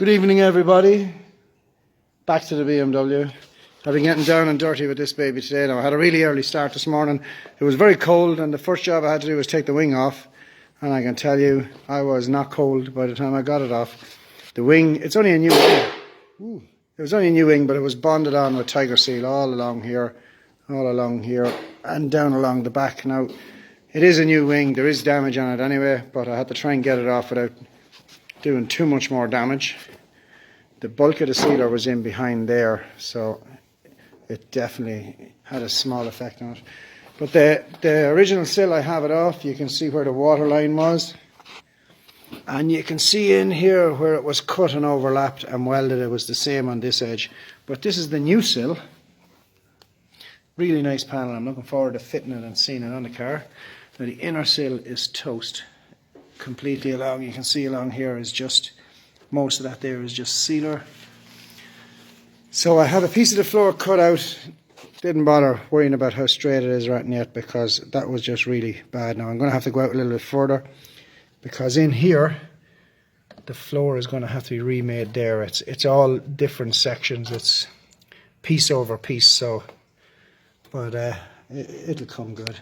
Good evening, everybody. Back to the BMW. I've been getting down and dirty with this baby today now. I had a really early start this morning. It was very cold and the first job I had to do was take the wing off. And I can tell you, I was not cold by the time I got it off. The wing, it's only a new wing. Ooh, it was only a new wing, but it was bonded on with tiger seal all along here, and down along the back. Now, it is a new wing. There is damage on it anyway, but I had to try and get it off without doing too much more damage. The bulk of the sealer was in behind there, so it definitely had a small effect on it. But the original sill, I have it off. You can see where the water line was, and you can see in here where it was cut and overlapped and welded. It was the same on this edge, but this is the new sill. Really nice panel. I'm looking forward to fitting it and seeing it on the car. Now the inner sill is toast completely along. You can see along here is just, most of that there is just sealer. So I have a piece of the floor cut out. Didn't bother worrying about how straight it is right yet because that was just really bad. Now I'm going to have to go out a little bit further because in here the floor is going to have to be remade there. It's all different sections. It's piece over piece, so but it'll come good.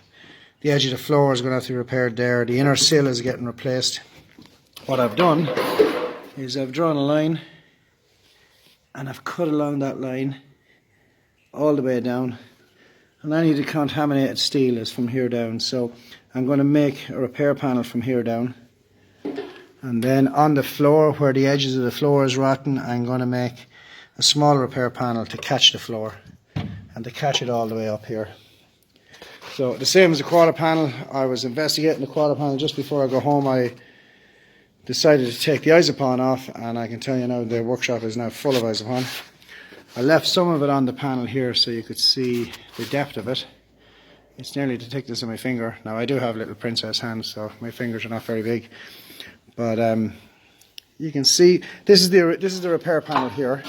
The edge of the floor is going to have to be repaired there. The inner sill is getting replaced. What I've done is I've drawn a line and I've cut along that line all the way down, and any of the contaminated steel is from here down. So I'm going to make a repair panel from here down, and then on the floor where the edges of the floor is rotten, I'm going to make a small repair panel to catch the floor and to catch it all the way up here. So the same as the quarter panel. I was investigating the quarter panel just before I go home. I decided to take the isopon off, and I can tell you now the workshop is now full of isopon. I left some of it on the panel here so you could see the depth of it. It's nearly the thickness of my finger. Now I do have little princess hands, so my fingers are not very big. But you can see this is the repair panel here.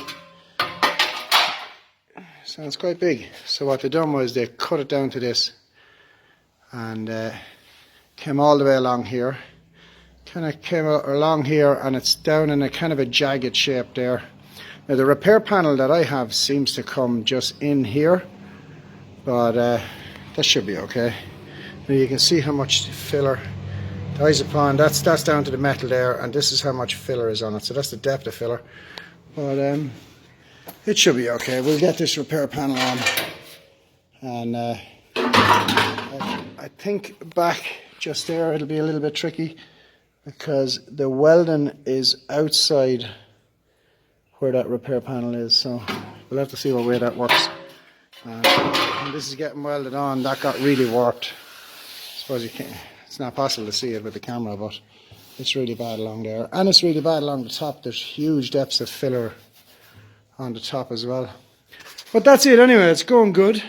So it's quite big. So what they done was they cut it down to this and came all the way along here. Kind of came along here, and it's down in a kind of a jagged shape there. Now the repair panel that I have seems to come just in here, but that should be okay. Now you can see how much filler, the isopon, that's down to the metal there, and this is how much filler is on it. So that's the depth of filler. But it should be okay. We'll get this repair panel on, and I think back just there it'll be a little bit tricky because the welding is outside where that repair panel is, so we'll have to see what way that works. And this is getting welded on. That got really warped. I suppose you can't, it's not possible to see it with the camera, but it's really bad along there, and it's really bad along the top. There's huge depths of filler on the top as well. But that's it anyway. It's going good.